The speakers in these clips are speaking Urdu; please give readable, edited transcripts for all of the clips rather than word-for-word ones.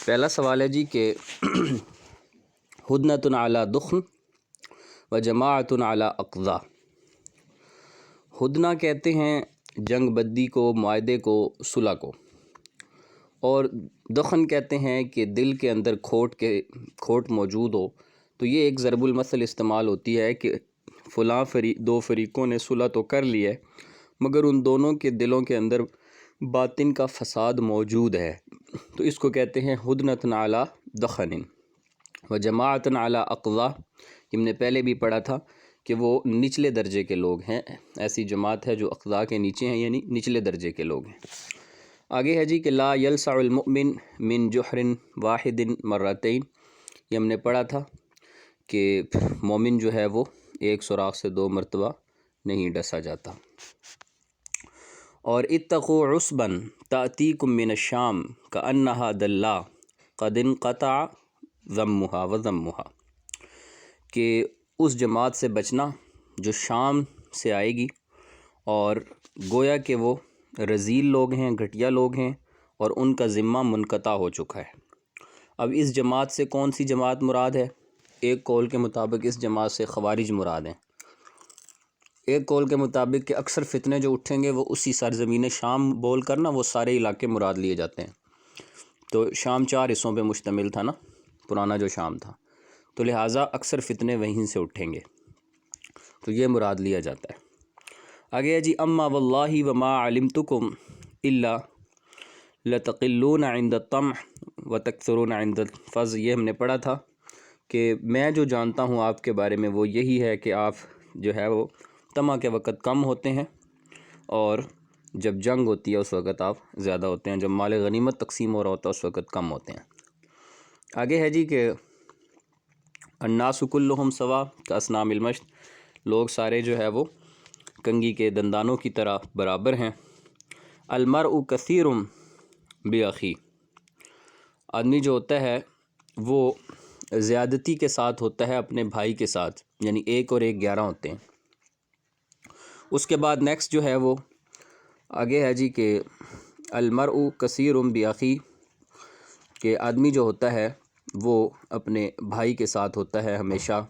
پہلا سوال ہے جی کہ ہدنۃ علی دخن و جماعت علی اقضا۔ ہدنہ کہتے ہیں جنگ بدی کو، معاہدے کو، صلح کو، اور دخن کہتے ہیں کہ دل کے اندر کھوٹ موجود ہو۔ تو یہ ایک ضرب المثل استعمال ہوتی ہے کہ فلاں دو فریقوں نے صلح تو کر لی ہے مگر ان دونوں کے دلوں کے اندر باطن کا فساد موجود ہے، تو اس کو کہتے ہیں ہدنۃ علی دخن و جماعت علی اقضا۔ ہم نے پہلے بھی پڑھا تھا کہ وہ نچلے درجے کے لوگ ہیں، ایسی جماعت ہے جو اقضا کے نیچے ہیں، یعنی نچلے درجے کے لوگ ہیں۔ آگے ہے جی کہ لا یلسع المؤمن من جحر واحد مرتین۔ یہ ہم نے پڑھا تھا کہ مومن جو ہے وہ ایک سوراخ سے 2 مرتبہ نہیں ڈسا جاتا۔ اور اتقوا عصبا تأتیکم من الشام کأنہا دلا قد انقطع ذمھا وذمھا، کہ اس جماعت سے بچنا جو شام سے آئے گی اور گویا کہ وہ رذیل لوگ ہیں، گھٹیا لوگ ہیں، اور ان کا ذمہ منقطع ہو چکا ہے۔ اب اس جماعت سے کون سی جماعت مراد ہے؟ ایک قول کے مطابق اس جماعت سے خوارج مراد ہیں، ایک قول کے مطابق کہ اکثر فتنے جو اٹھیں گے وہ اسی سرزمین شام بول کر نا وہ سارے علاقے مراد لیے جاتے ہیں۔ تو شام 4 حصوں پہ مشتمل تھا نا، پرانا جو شام تھا، تو لہٰذا اکثر فتنے وہیں سے اٹھیں گے، تو یہ مراد لیا جاتا ہے۔ آگے ہے جی اما واللہ وما علمتکم الا لتقلون عند الطمع وتکثرون عند الفضل۔ یہ ہم نے پڑھا تھا کہ میں جو جانتا ہوں آپ کے بارے میں وہ یہی ہے کہ آپ جو ہے وہ طمع کے وقت کم ہوتے ہیں، اور جب جنگ ہوتی ہے اس وقت آپ زیادہ ہوتے ہیں، جب مال غنیمت تقسیم ہو رہا ہوتا ہے اس وقت کم ہوتے ہیں۔ آگے ہے جی کہ الناس کلہم سوا کاسنام المشط، لوگ سارے جو ہے وہ کنگھی کے دندانوں کی طرح برابر ہیں۔ المرء کثیر باخی، آدمی جو ہوتا ہے وہ زیادتی کے ساتھ ہوتا ہے اپنے بھائی کے ساتھ، یعنی 1 اور 1 11 ہوتے ہیں۔ اس کے بعد نیکسٹ جو ہے وہ آگے ہے جی کہ المرء کثیر باخی، کہ آدمی جو ہوتا ہے وہ اپنے بھائی کے ساتھ ہوتا ہے ہمیشہ،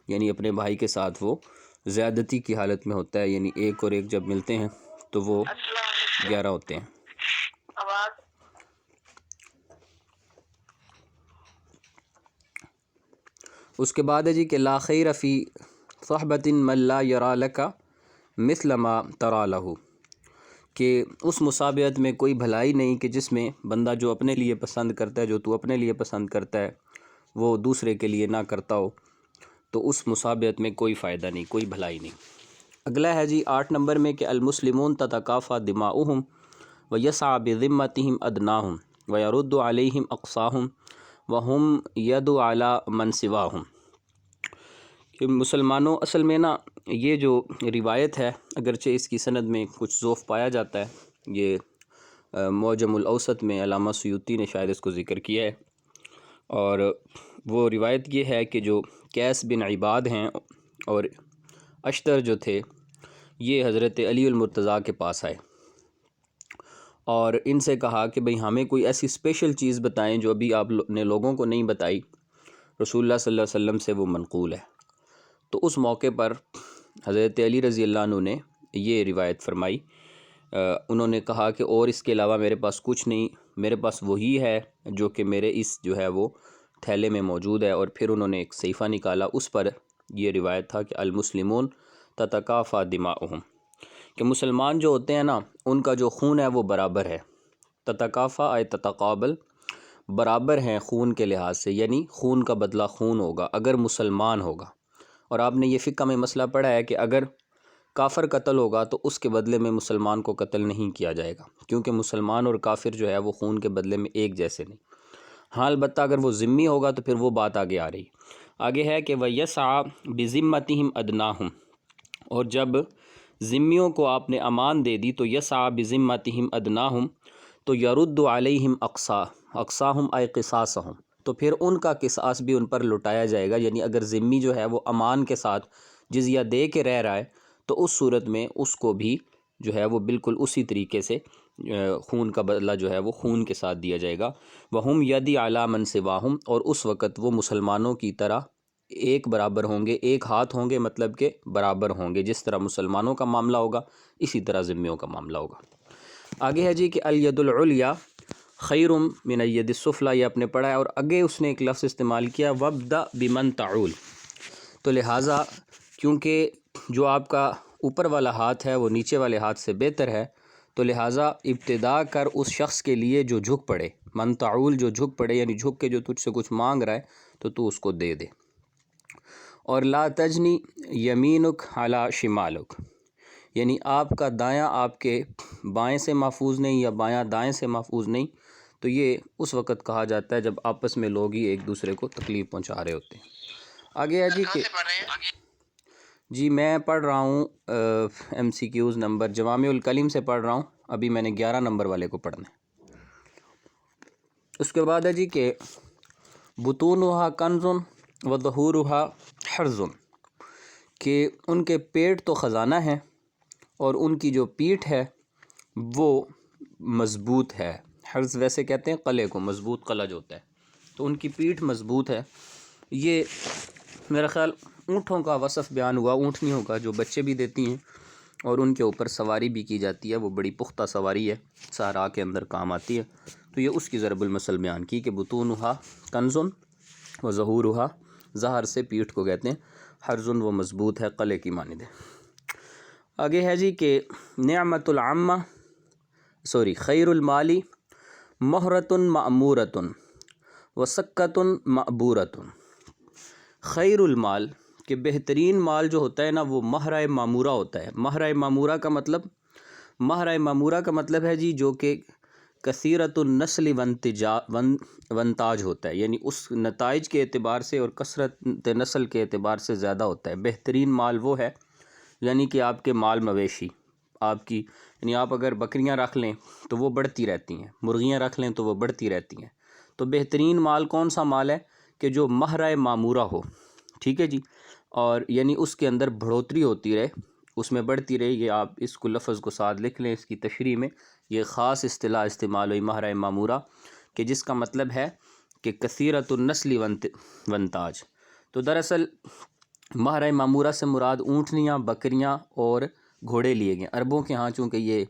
یعنی اپنے بھائی کے ساتھ وہ زیادتی کی حالت میں ہوتا ہے، یعنی 1 اور 1 جب ملتے ہیں تو وہ 11 ہوتے ہیں۔ اس کے بعد ہے جی کہ لا خیر فی صحبۃ من لا یری لک مثل ما تری لہ، کہ اس مصابیت میں کوئی بھلائی نہیں کہ جس میں بندہ جو اپنے لیے پسند کرتا ہے، جو تو اپنے لیے پسند کرتا ہے وہ دوسرے کے لیے نہ کرتا ہو، تو اس مصابیت میں کوئی فائدہ نہیں، کوئی بھلائی نہیں۔ اگلا ہے جی 8 نمبر میں کہ المسلمون تتکافی دماؤہم ویسعی بذمتہم ادناہم ویرد علیہم اقصاہم وہم ید علی من سواہم، کہ مسلمانوں اصل میں نا یہ جو روایت ہے اگرچہ اس کی سند میں کچھ ضعف پایا جاتا ہے، یہ معجم الاوسط میں علامہ سیوطی نے شاید اس کو ذکر کیا ہے، اور وہ روایت یہ ہے کہ جو قیس بن عباد ہیں اور اشتر جو تھے یہ حضرت علی المرتضیٰ کے پاس آئے اور ان سے کہا کہ بھئی ہمیں کوئی ایسی اسپیشل چیز بتائیں جو ابھی آپ نے لوگوں کو نہیں بتائی، رسول اللہ صلی اللہ علیہ وسلم سے وہ منقول ہے۔ تو اس موقع پر حضرت علی رضی اللہ عنہ نے یہ روایت فرمائی، انہوں نے کہا کہ اور اس کے علاوہ میرے پاس کچھ نہیں، میرے پاس وہی ہے جو کہ میرے اس جو ہے وہ تھیلے میں موجود ہے، اور پھر انہوں نے ایک صحیفہ نکالا، اس پر یہ روایت تھا کہ المسلمون تتکافی دماؤہم، کہ مسلمان جو ہوتے ہیں نا ان کا جو خون ہے وہ برابر ہے، تتکافی آئے تتقابل، برابر ہیں خون کے لحاظ سے، یعنی خون کا بدلہ خون ہوگا اگر مسلمان ہوگا۔ اور آپ نے یہ فقہ میں مسئلہ پڑھا ہے کہ اگر کافر قتل ہوگا تو اس کے بدلے میں مسلمان کو قتل نہیں کیا جائے گا، کیونکہ مسلمان اور کافر جو ہے وہ خون کے بدلے میں ایک جیسے نہیں۔ ہاں البتہ اگر وہ ذمی ہوگا تو پھر وہ بات آگے آ رہی۔ آگے ہے کہ وَيَسْعَى بِذِمَّتِهِمْ أَدْنَاهُمْ، اور جب ذمیوں کو آپ نے امان دے دی تو يَسْعَى بِذِمَّتِهِمْ أَدْنَاهُمْ، تو يَرُدُّ عَلَيْهِمْ أَقْصَاهُمْ أَيْ قِصَاصَهُمْ، تو پھر ان کا قصاص بھی ان پر لٹایا جائے گا، یعنی اگر ذمی جو ہے وہ امان کے ساتھ جزیہ دے کے رہ رہا ہے تو اس صورت میں اس کو بھی جو ہے وہ بالکل اسی طریقے سے خون کا بدلہ جو ہے وہ خون کے ساتھ دیا جائے گا۔ وہم یدی علی من سواہم، اور اس وقت وہ مسلمانوں کی طرح ایک برابر ہوں گے، ایک ہاتھ ہوں گے، مطلب کہ برابر ہوں گے، جس طرح مسلمانوں کا معاملہ ہوگا اسی طرح ذمیوں کا معاملہ ہوگا۔ آگے ہے جی کہ الید العلیٰ خیر من الید السفلیٰ، یہ آپ نے پڑھا ہے، اور آگے اس نے ایک لفظ استعمال کیا وابدأ بمن تعول، تو لہٰذا کیونکہ جو آپ کا اوپر والا ہاتھ ہے وہ نیچے والے ہاتھ سے بہتر ہے، تو لہٰذا ابتدا کر اس شخص کے لیے جو جھک پڑے، من تعول جو جھک پڑے، یعنی جھک کے جو تجھ سے کچھ مانگ رہا ہے تو اس کو دے دے۔ اور لا تجنی یمینک علی شمالک، یعنی آپ کا دایاں آپ کے بائیں سے محفوظ نہیں یا بایاں دائیں سے محفوظ نہیں، تو یہ اس وقت کہا جاتا ہے جب آپس میں لوگ ہی ایک دوسرے کو تکلیف پہنچا رہے ہوتے ہیں۔ آگے ہے جی کہ جی میں پڑھ رہا ہوں ایم سی کیوز نمبر جوامع الکلم سے پڑھ رہا ہوں، ابھی میں نے 11 نمبر والے کو پڑھنا ہے۔ اس کے بعد ہے جی کہ بطونھا کنز و ظہورھا حرز، کہ ان کے پیٹ تو خزانہ ہیں اور ان کی جو پیٹھ ہے وہ مضبوط ہے۔ حرز ویسے کہتے ہیں قلعے کو، مضبوط قلعہ جو ہوتا ہے، تو ان کی پیٹھ مضبوط ہے۔ یہ میرا خیال اونٹوں کا وصف بیان ہوا، اونٹنیوں کا جو بچے بھی دیتی ہیں اور ان کے اوپر سواری بھی کی جاتی ہے، وہ بڑی پختہ سواری ہے، صحرا کے اندر کام آتی ہے، تو یہ اس کی ضرب المثل بیان کی کہ بطونھا کنز و ظہورھا، ظہر سے پیٹھ کو کہتے ہیں، حرز وہ مضبوط ہے، قلعے کی مانند ہے۔ آگے ہے جی کہ نعمت العامہ خیر المالی مہرۃ معمورۃ و سکۃ معبورۃ۔ خیر المال، کہ بہترین مال جو ہوتا ہے نا وہ مہرہ معمورہ ہوتا ہے۔ مہرہ معمورہ کا مطلب ہے جی جو کہ کثیرۃ النسل وانتاج ہوتا ہے، یعنی اس نتائج کے اعتبار سے اور کثرت نسل کے اعتبار سے زیادہ ہوتا ہے۔ بہترین مال وہ ہے، یعنی کہ آپ کے مال مویشی، یعنی آپ اگر بکریاں رکھ لیں تو وہ بڑھتی رہتی ہیں، مرغیاں رکھ لیں تو وہ بڑھتی رہتی ہیں، تو بہترین مال کون سا مال ہے کہ جو مہرہ معمورہ ہو، ٹھیک ہے جی، اور یعنی اس کے اندر بڑھوتری ہوتی رہے، اس میں بڑھتی رہے۔ یہ آپ اس کو لفظ کو ساتھ لکھ لیں، اس کی تشریح میں یہ خاص اصطلاح استعمال ہوئی مہرہ معمورہ، کہ جس کا مطلب ہے کہ کثیرۃ النسل وانتاج۔ تو دراصل مہرہ معمورہ سے مراد اونٹنیاں، بکریاں اور گھوڑے لیے گئے۔ عربوں کے ہاں چونکہ یہ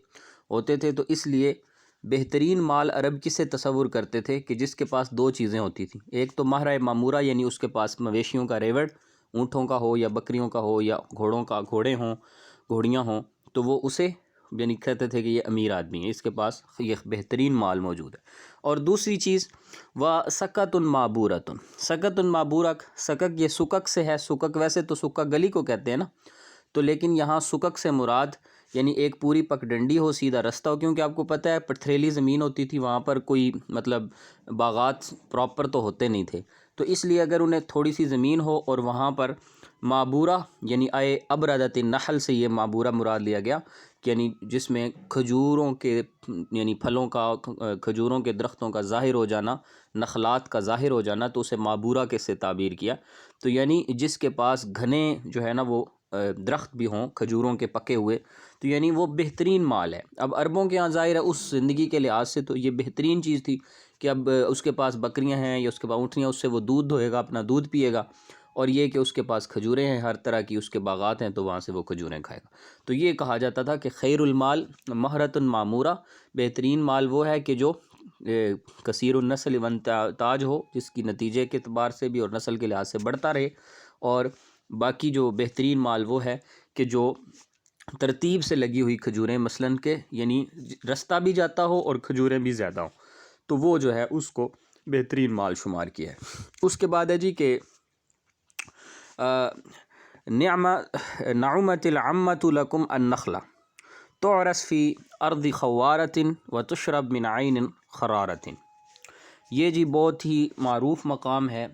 ہوتے تھے تو اس لیے بہترین مال عرب کسے تصور کرتے تھے کہ جس کے پاس دو چیزیں ہوتی تھیں، ایک تو مہرہ معمورہ یعنی اس کے پاس مویشیوں کا ریوڑ، اونٹوں کا ہو یا بکریوں کا ہو یا گھوڑے ہوں، گھوڑیاں ہوں، تو وہ اسے یعنی کہتے تھے کہ یہ امیر آدمی ہے، اس کے پاس یہ بہترین مال موجود ہے۔ اور دوسری چیز سکۃ معبورۃ، سکۃ معبورہ، سکک یہ سکک سے ہے، سکک ویسے تو سکک گلی کو کہتے ہیں نا، تو لیکن یہاں سکک سے مراد یعنی ایک پوری پگڈنڈی ہو، سیدھا رستہ ہو، کیونکہ آپ کو پتہ ہے پتھریلی زمین ہوتی تھی، وہاں پر کوئی مطلب باغات پراپر تو ہوتے نہیں تھے، تو اس لیے اگر انہیں تھوڑی سی زمین ہو اور وہاں پر معبورہ یعنی ابردت النخل سے یہ معبورہ مراد لیا گیا، یعنی جس میں کھجوروں کے یعنی پھلوں کا، کھجوروں کے درختوں کا ظاہر ہو جانا، نخلات کا ظاہر ہو جانا، تو اسے معبورہ کے سے تعبیر کیا، تو یعنی جس کے پاس گھنے جو ہے نا وہ درخت بھی ہوں کھجوروں کے پکے ہوئے، تو یعنی وہ بہترین مال ہے۔ اب عربوں کے یہاں ظاہر ہے اس زندگی کے لحاظ سے تو یہ بہترین چیز تھی کہ اب اس کے پاس بکریاں ہیں یا اس کے پاس اونٹنیاں، اس سے وہ دودھ دھوئے گا، اپنا دودھ پیے گا، اور یہ کہ اس کے پاس کھجوریں ہیں، ہر طرح کی اس کے باغات ہیں، تو وہاں سے وہ کھجوریں کھائے گا۔ تو یہ کہا جاتا تھا کہ خیر المال مہرۃ معمورہ، بہترین مال وہ ہے کہ جو کثیر النسل وانتاج ہو، جس کی نتیجے کے اعتبار سے بھی اور نسل کے لحاظ سے بڑھتا رہے، اور باقی جو بہترین مال وہ ہے کہ جو ترتیب سے لگی ہوئی کھجوریں مثلاً کہ یعنی رستہ بھی جاتا ہو اور کھجوریں بھی زیادہ ہوں، تو وہ جو ہے اس کو بہترین مال شمار کیا ہے۔ اس کے بعد ہے جی کہ نعمت العمۃ لکم النخلہ تعرس فی ارض خوارۃ و تشرب من عین خرارۃ۔ یہ جی بہت ہی معروف مقام ہے،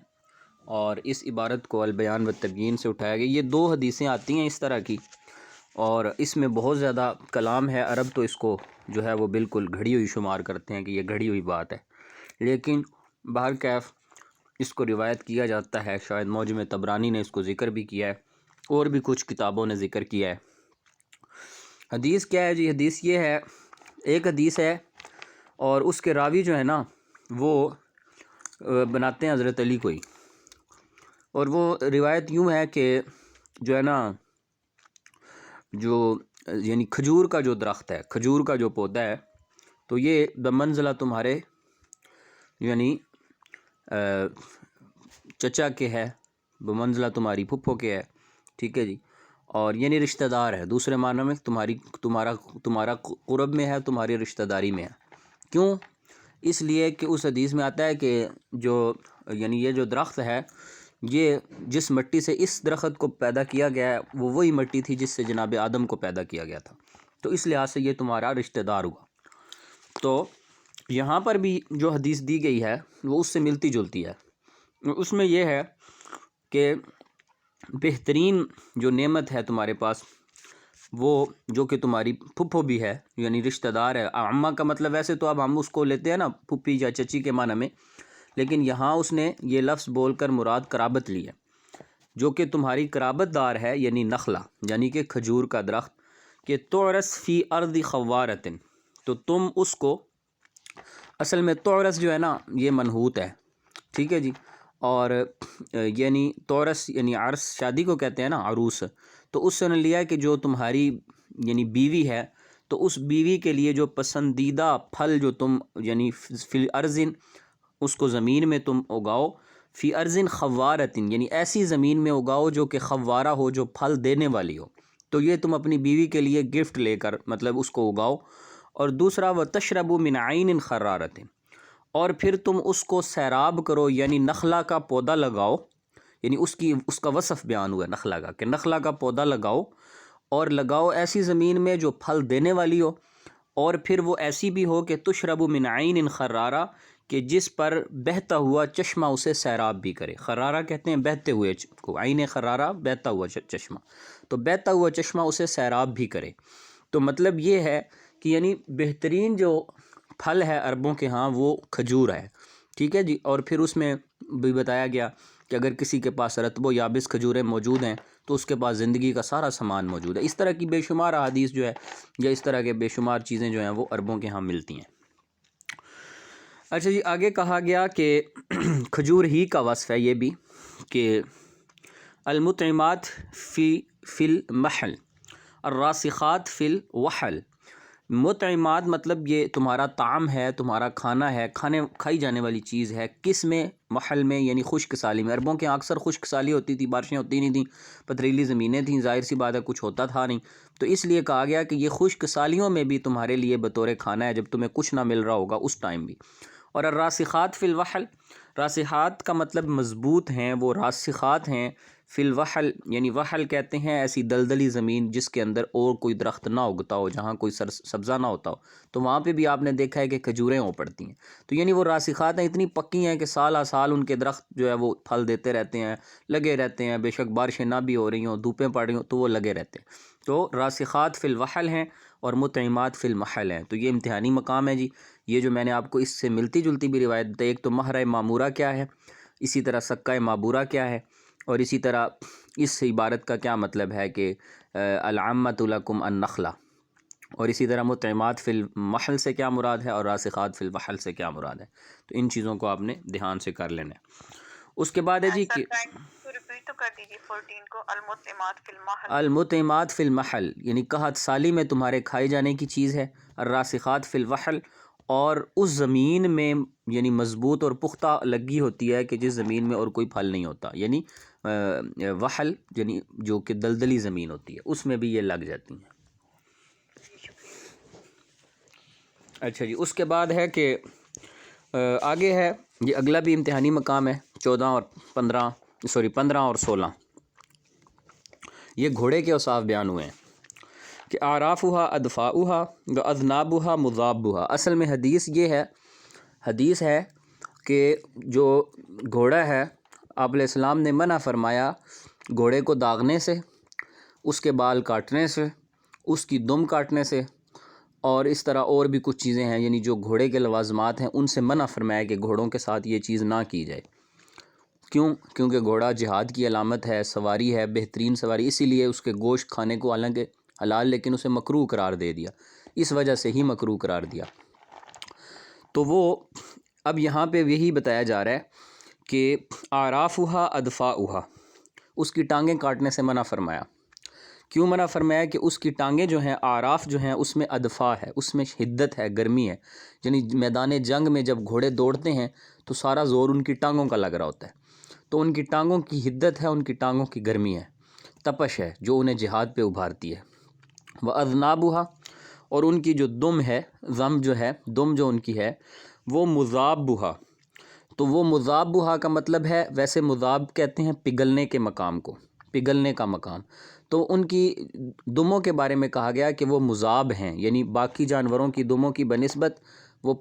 اور اس عبارت کو البیان والتبیین سے اٹھایا گیا۔ یہ 2 حدیثیں آتی ہیں اس طرح کی، اور اس میں بہت زیادہ کلام ہے۔ عرب تو اس کو جو ہے وہ بالکل گھڑی ہوئی شمار کرتے ہیں کہ یہ گھڑی ہوئی بات ہے، لیکن بہرکیف اس کو روایت کیا جاتا ہے، شاید معجم طبرانی نے اس کو ذکر بھی کیا ہے، اور بھی کچھ کتابوں نے ذکر کیا ہے۔ حدیث کیا ہے جی؟ حدیث یہ ہے ایک حدیث ہے اور اس کے راوی جو ہے نا وہ بناتے ہیں حضرت علی کو ہی، اور وہ روایت یوں ہے کہ جو ہے نا جو یعنی کھجور کا جو درخت ہے، کھجور کا جو پودا ہے، تو یہ بمنزلہ تمہارے یعنی چچا کے ہے، بمنزلہ تمہاری پھپھو کے ہے، ٹھیک ہے جی، اور یعنی رشتہ دار ہے، دوسرے معنی میں تمہارا قرب میں ہے، تمہاری رشتہ داری میں ہے۔ کیوں؟ اس لیے کہ اس حدیث میں آتا ہے کہ جو یعنی یہ جو درخت ہے، یہ جس مٹی سے اس درخت کو پیدا کیا گیا ہے وہ وہی مٹی تھی جس سے جناب آدم کو پیدا کیا گیا تھا، تو اس لحاظ سے یہ تمہارا رشتہ دار ہوا۔ تو یہاں پر بھی جو حدیث دی گئی ہے وہ اس سے ملتی جلتی ہے، اس میں یہ ہے کہ بہترین جو نعمت ہے تمہارے پاس وہ جو کہ تمہاری پھپھو بھی ہے، یعنی رشتہ دار ہے۔ عمہ کا مطلب ویسے تو اب ہم اس کو لیتے ہیں نا پھپھی یا چچی کے معنی میں، لیکن یہاں اس نے یہ لفظ بول کر مراد قرابت لی ہے، جو کہ تمہاری قرابت دار ہے، یعنی نخلہ یعنی کہ کھجور کا درخت، کہ تعرس فی ارض خوارۃ، تو تم اس کو اصل میں تعرس جو ہے نا یہ منحوت ہے، ٹھیک ہے جی، اور یعنی تعرس یعنی عرس شادی کو کہتے ہیں نا، عروس، تو اس سے نے لیا کہ جو تمہاری یعنی بیوی ہے، تو اس بیوی کے لیے جو پسندیدہ پھل جو تم یعنی فی ارضن اس کو زمین میں تم اگاؤ، فی ارضن خوارتن یعنی ایسی زمین میں اگاؤ جو کہ خوارہ ہو، جو پھل دینے والی ہو، تو یہ تم اپنی بیوی کے لیے گفٹ لے کر مطلب اس کو اگاؤ۔ اور دوسرا وتشربوا من عین خرارۃ، اور پھر تم اس کو سیراب کرو، یعنی نخلا کا پودا لگاؤ، یعنی اس کا وصف بیان ہوا ہے نخلا کا، کہ نخلا کا پودا لگاؤ، اور لگاؤ ایسی زمین میں جو پھل دینے والی ہو، اور پھر وہ ایسی بھی ہو کہ تشرب من عین خرارہ، کہ جس پر بہتا ہوا چشمہ اسے سیراب بھی کرے۔ خرارہ کہتے ہیں بہتے ہوئے کو، عین خرارہ بہتا ہوا چشمہ، تو بہتا ہوا چشمہ اسے سیراب بھی کرے۔ تو مطلب یہ ہے کہ یعنی بہترین جو پھل ہے عربوں کے ہاں وہ کھجور ہے، ٹھیک ہے جی، اور پھر اس میں بھی بتایا گیا کہ اگر کسی کے پاس رطب و یابس کھجوریں موجود ہیں تو اس کے پاس زندگی کا سارا سامان موجود ہے۔ اس طرح کی بے شمار احادیث جو ہے یا اس طرح کے بے شمار چیزیں جو ہیں وہ عربوں کے ہاں ملتی ہیں۔ اچھا جی، آگے کہا گیا کہ کھجور ہی کا وصف ہے یہ بھی، کہ المطعمات فی المحل الراسخات فی الوحل۔ مطعمات مطلب یہ تمہارا طعام ہے، تمہارا کھانا ہے، کھائی جانے والی چیز ہے، کس میں؟ محل میں، یعنی خشک سالی میں۔ عربوں کے یہاں اکثر خشک سالی ہوتی تھی، بارشیں ہوتی نہیں تھیں، پتھریلی زمینیں تھیں، ظاہر سی بات ہے کچھ ہوتا تھا نہیں، تو اس لیے کہا گیا کہ یہ خشک سالیوں میں بھی تمہارے لیے بطور کھانا ہے، جب تمہیں کچھ نہ مل رہا ہوگا اس ٹائم بھی۔ اور الراسخات فی الوحل، راسخات کا مطلب مضبوط ہیں، وہ راسخات ہیں فی الوحل، یعنی وحل کہتے ہیں ایسی دلدلی زمین جس کے اندر اور کوئی درخت نہ اگتا ہو، جہاں کوئی سبزہ نہ ہوتا ہو، تو وہاں پہ بھی آپ نے دیکھا ہے کہ کھجوریں ہو پڑتی ہیں۔ تو یعنی وہ راسخات ہیں، اتنی پکی ہیں کہ سالہ سال ان کے درخت جو ہے وہ پھل دیتے رہتے ہیں، لگے رہتے ہیں، بے شک بارشیں نہ بھی ہو رہی ہوں، دھوپیں پڑ رہی ہوں، تو وہ لگے رہتے ہیں۔ تو راسخات فی الوحل ہیں اور مطعمات فی المحل ہیں، تو یہ امتحانی مقام ہے جی۔ یہ جو میں نے آپ کو اس سے ملتی جلتی بھی روایت بتائی، ایک تو مہرہ معمورہ کیا ہے، اسی طرح سکہ معبورہ کیا ہے، اور اسی طرح اس عبارت کا کیا مطلب ہے کہ العامۃ لکم النخلہ، اور اسی طرح مطعمات فی المحل سے کیا مراد ہے اور راسخات فی الوحل سے کیا مراد ہے، تو ان چیزوں کو آپ نے دھیان سے کر لینا ہے۔ اس کے بعد ہے جی کہ المطعمات فی المحل یعنی قحط سالی میں تمہارے کھائے جانے کی چیز ہے، الراسخات فی الوحل، اور اس زمین میں یعنی مضبوط اور پختہ لگی ہوتی ہے کہ جس زمین میں اور کوئی پھل نہیں ہوتا، یعنی وحل یعنی جو کہ دلدلی زمین ہوتی ہے اس میں بھی یہ لگ جاتی ہیں۔ اچھا جی، اس کے بعد ہے کہ آگے ہے یہ اگلا بھی امتحانی مقام ہے، 15 اور 16 یہ گھوڑے کے اوصاف بیان ہوئے ہیں کہ اعرافھا ادفاؤھا واذنابھا مذابھا۔ اصل میں حدیث ہے کہ جو گھوڑا ہے آپ علیہ السلام نے منع فرمایا گھوڑے کو داغنے سے، اس کے بال کاٹنے سے، اس کی دم کاٹنے سے، اور اس طرح اور بھی کچھ چیزیں ہیں، یعنی جو گھوڑے کے لوازمات ہیں ان سے منع فرمایا کہ گھوڑوں کے ساتھ یہ چیز نہ کی جائے۔ کیونکہ گھوڑا جہاد کی علامت ہے، سواری ہے، بہترین سواری، اسی لیے اس کے گوشت کھانے کو حالانکہ حلال لیکن اسے مکروہ قرار دے دیا، اس وجہ سے ہی مکروہ قرار دیا۔ تو وہ اب یہاں پہ یہی بتایا جا رہا ہے کہ اعرافھا ادفاؤھا، اس کی ٹانگیں کاٹنے سے منع فرمایا۔ کیوں منع فرمایا؟ کہ اس کی ٹانگیں جو ہیں، اعراف جو ہیں، اس میں ادفع ہے، اس میں حدت ہے، گرمی ہے، یعنی میدان جنگ میں جب گھوڑے دوڑتے ہیں تو سارا زور ان کی ٹانگوں کا لگ رہا ہوتا ہے، تو ان کی ٹانگوں کی حدت ہے، ان کی ٹانگوں کی گرمی ہے، تپش ہے جو انہیں جہاد پہ ابھارتی ہے۔ وَأَذْنَابُهَا، اور ان کی جو دم ہے، ضم جو ہے، دم جو ان کی ہے وہ مذابُهَا، تو وہ مذابُهَا کا مطلب ہے، ویسے مذاب کہتے ہیں پگھلنے کے مقام کو، پگھلنے کا مقام، تو ان کی دموں کے بارے میں کہا گیا کہ وہ مذاب ہیں، یعنی باقی جانوروں کی دموں کی بنسبت وہ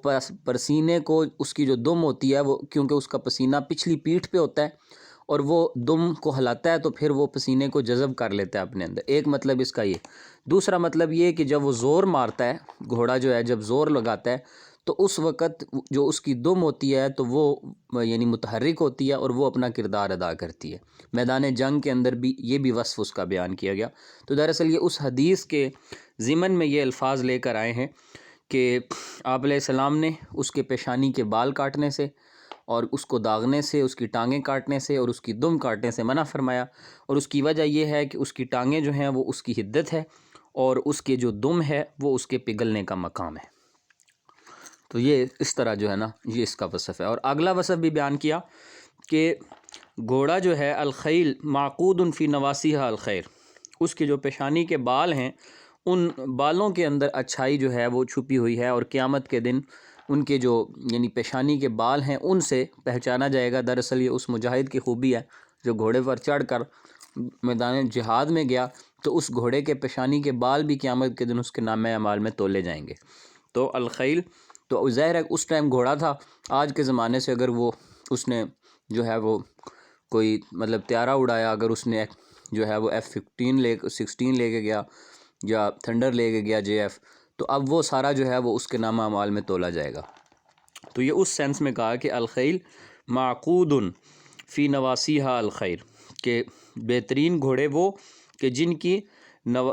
پسینے کو، اس کی جو دم ہوتی ہے وہ، کیونکہ اس کا پسینہ پچھلی پیٹھ پہ ہوتا ہے اور وہ دم کو ہلاتا ہے تو پھر وہ پسینے کو جذب کر لیتا ہے اپنے اندر، ایک مطلب اس کا یہ۔ دوسرا مطلب یہ کہ جب وہ زور مارتا ہے، گھوڑا جو ہے جب زور لگاتا ہے تو اس وقت جو اس کی دم ہوتی ہے تو وہ یعنی متحرک ہوتی ہے اور وہ اپنا کردار ادا کرتی ہے۔ میدان جنگ کے اندر بھی یہ بھی وصف اس کا بیان کیا گیا۔ تو دراصل یہ اس حدیث کے ضمن میں یہ الفاظ لے کر آئے ہیں کہ آپ علیہ السلام نے اس کے پیشانی کے بال کاٹنے سے اور اس کو داغنے سے، اس کی ٹانگیں کاٹنے سے اور اس کی دم کاٹنے سے منع فرمایا، اور اس کی وجہ یہ ہے کہ اس کی ٹانگیں جو ہیں وہ اس کی حدت ہے اور اس کے جو دم ہے وہ اس کے پگھلنے کا مقام ہے۔ تو یہ اس طرح جو ہے نا، یہ اس کا وصف ہے۔ اور اگلا وصف بھی بیان کیا کہ گھوڑا جو ہے الخیل معقود فی نواسیہا الخیر، اس کے جو پیشانی کے بال ہیں ان بالوں کے اندر اچھائی جو ہے وہ چھپی ہوئی ہے، اور قیامت کے دن ان کے جو یعنی پیشانی کے بال ہیں ان سے پہچانا جائے گا۔ دراصل یہ اس مجاہد کی خوبی ہے جو گھوڑے پر چڑھ کر میدان جہاد میں گیا تو اس گھوڑے کے پیشانی کے بال بھی قیامت کے دن اس کے نامہ اعمال میں تولے جائیں گے۔ تو الخیل تو ظاہر ہے اس ٹائم گھوڑا تھا، آج کے زمانے سے اگر وہ اس نے جو ہے وہ کوئی مطلب طیارہ اڑایا، اگر اس نے جو ہے وہ F-16 لے کے گیا یا تھنڈر لے کے گیا JF، تو اب وہ سارا جو ہے وہ اس کے نامہ اعمال میں تولا جائے گا۔ تو یہ اس سینس میں کہا کہ الخیل معقود فی نواسیہا الخیر، کہ بہترین گھوڑے وہ کہ جن کی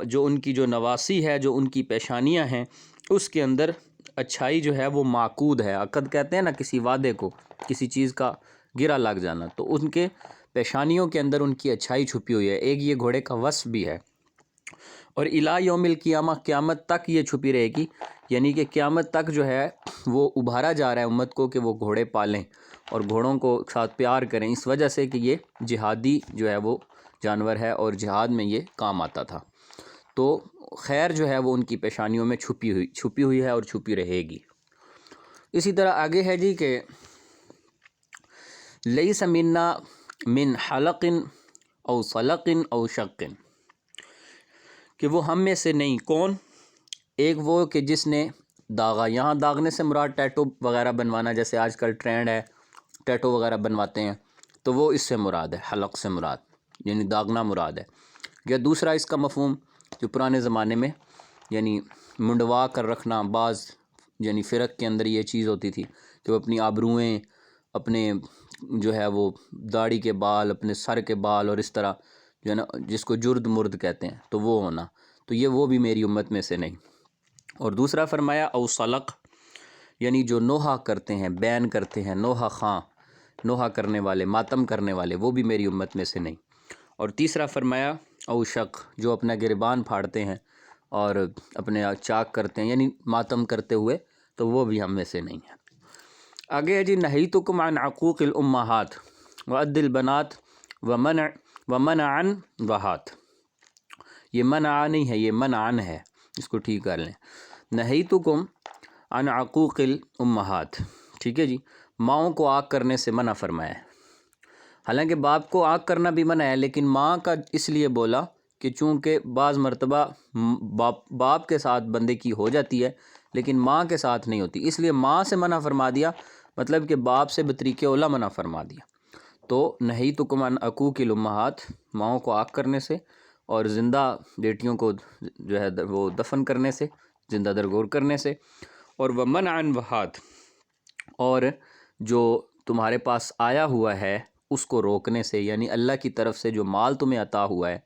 جو ان کی جو نواسی ہے، جو ان کی پیشانیاں ہیں، اس کے اندر اچھائی جو ہے وہ معقود ہے۔ عقد کہتے ہیں نا کسی وعدے کو، کسی چیز کا گرا لگ جانا، تو ان کے پیشانیوں کے اندر ان کی اچھائی چھپی ہوئی ہے، ایک یہ گھوڑے کا وصف بھی ہے۔ اور الی یوم القیامہ، قیامت تک یہ چھپی رہے گی، یعنی کہ قیامت تک جو ہے وہ ابھارا جا رہا ہے امت کو کہ وہ گھوڑے پالیں اور گھوڑوں کو ساتھ پیار کریں، اس وجہ سے کہ یہ جہادی جو ہے وہ جانور ہے اور جہاد میں یہ کام آتا تھا۔ تو خیر جو ہے وہ ان کی پیشانیوں میں چھپی ہوئی ہے اور چھپی رہے گی۔ اسی طرح آگے ہے جی کہ لیس منا من حلق او صلق او شق، کہ وہ ہم میں سے نہیں، کون؟ ایک وہ کہ جس نے داغا، یہاں داغنے سے مراد ٹیٹو وغیرہ بنوانا، جیسے آج کل ٹرینڈ ہے ٹیٹو وغیرہ بنواتے ہیں، تو وہ اس سے مراد ہے، حلق سے مراد یعنی داغنا مراد ہے۔ یا دوسرا اس کا مفہوم جو پرانے زمانے میں یعنی منڈوا کر رکھنا، بعض یعنی فرق کے اندر یہ چیز ہوتی تھی کہ وہ اپنی آبروئیں، اپنے جو ہے وہ داڑھی کے بال، اپنے سر کے بال، اور اس طرح جو ہے نا جس کو جرد مرد کہتے ہیں، تو وہ ہونا، تو یہ وہ بھی میری امت میں سے نہیں۔ اور دوسرا فرمایا او صلق، یعنی جو نوحہ کرتے ہیں، بین کرتے ہیں، نوحہ خاں، نوحہ کرنے والے، ماتم کرنے والے، وہ بھی میری امت میں سے نہیں۔ اور تیسرا فرمایا او شق، جو اپنا گریبان پھاڑتے ہیں اور اپنے چاک کرتے ہیں یعنی ماتم کرتے ہوئے، تو وہ بھی ہم میں سے نہیں ہے۔ آگے ہے جی نہیتکم عن عقوق الامہات وعد البنات ومنع عن وہات، یہ منع نہیں ہے، یہ منعن ہے، اس کو ٹھیک کر لیں۔ نہیتکم عن عقوق الامہات، ٹھیک ہے جی، ماؤں کو آگ کرنے سے منع فرمایا ہے۔ حالانکہ باپ کو آگ کرنا بھی منع ہے، لیکن ماں کا اس لیے بولا کہ چونکہ بعض مرتبہ باپ کے ساتھ بندے کی ہو جاتی ہے لیکن ماں کے ساتھ نہیں ہوتی، اس لیے ماں سے منع فرما دیا، مطلب کہ باپ سے بطریق اولیٰ منع فرما دیا۔ تو نہیتکم عن عقوق الامہات، ماؤں کو آگ کرنے سے اور زندہ بیٹیوں کو جو ہے وہ دفن کرنے سے، زندہ درگور کرنے سے، اور ومنع عن وہات، اور جو تمہارے پاس آیا ہوا ہے اس کو روکنے سے، یعنی اللہ کی طرف سے جو مال تمہیں عطا ہوا ہے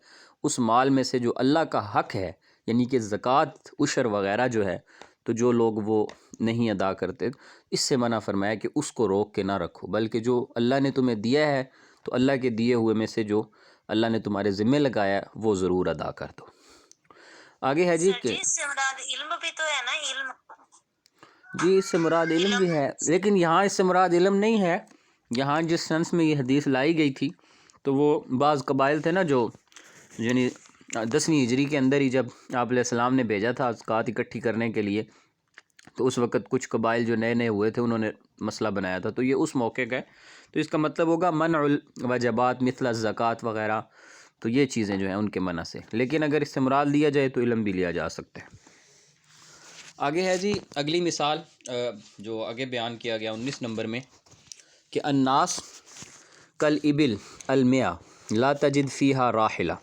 اس مال میں سے جو اللہ کا حق ہے، یعنی کہ زکوٰۃ عشر وغیرہ جو ہے تو جو لوگ وہ نہیں ادا کرتے، اس سے منع فرمایا کہ اس کو روک کے نہ رکھو، بلکہ جو اللہ نے تمہیں دیا ہے تو اللہ کے دیے ہوئے میں سے جو اللہ نے تمہارے ذمے لگایا ہے وہ ضرور ادا کر دو۔ آگے ہے جی کہ اس سے مراد علم بھی تو ہے نا، علم؟ جی اس سے مراد علم بھی ہے، لیکن یہاں اس سے مراد علم نہیں ہے۔ یہاں جس سنس میں یہ حدیث لائی گئی تھی تو وہ بعض قبائل تھے نا جو یعنی 10ویں ہجری کے اندر ہی جب آپ علیہ السلام نے بھیجا تھا زکوٰۃ اکٹھی کرنے کے لیے، تو اس وقت کچھ قبائل جو نئے نئے ہوئے تھے انہوں نے مسئلہ بنایا تھا، تو یہ اس موقع کا ہے، تو اس کا مطلب ہوگا منع الوجبات مثل الزکوٰۃ وغیرہ، تو یہ چیزیں جو ہیں ان کے منع سے، لیکن اگر اس سے مراد لیا جائے تو علم بھی لیا جا سکتا ہے۔ آگے ہے جی اگلی مثال جو آگے بیان کیا گیا 19 نمبر میں کہ الناس کالابل المئہ لا تجد فیہا راحلہ،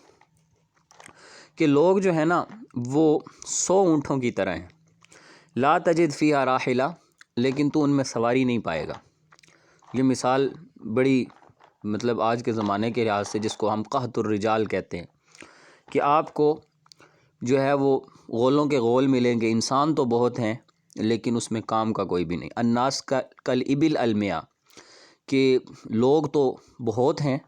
کہ لوگ جو ہے نا وہ 100 اونٹوں کی طرح ہیں، لا تجد فیہا راحلہ، لیکن تو ان میں سواری نہیں پائے گا۔ یہ مثال بڑی مطلب آج کے زمانے کے لحاظ سے جس کو ہم قحط الرجال کہتے ہیں کہ آپ کو جو ہے وہ غولوں کے غول ملیں گے، انسان تو بہت ہیں لیکن اس میں کام کا کوئی بھی نہیں۔ الناس کالابل المئہ، کہ لوگ تو بہت ہیں،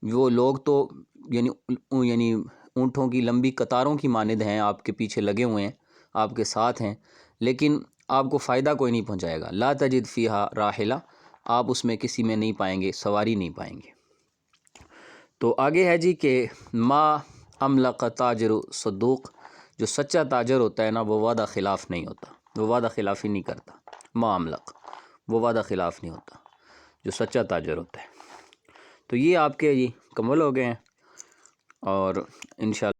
وہ لوگ تو یعنی اونٹوں کی لمبی قطاروں کی مانند ہیں، آپ کے پیچھے لگے ہوئے ہیں، آپ کے ساتھ ہیں، لیکن آپ کو فائدہ کوئی نہیں پہنچائے گا۔ لا تجد فیہا راحلہ، آپ اس میں کسی میں نہیں پائیں گے، سواری نہیں پائیں گے۔ تو آگے ہے جی کہ ما املق تاجر صدوق، جو سچا تاجر ہوتا ہے نا وہ وعدہ خلاف نہیں ہوتا، وہ وعدہ خلافی نہیں کرتا۔ ما املق، وہ وعدہ خلاف نہیں ہوتا جو سچا تاجر ہوتا ہے۔ تو یہ آپ کے جی کمل ہو گئے ہیں، اور انشاءاللہ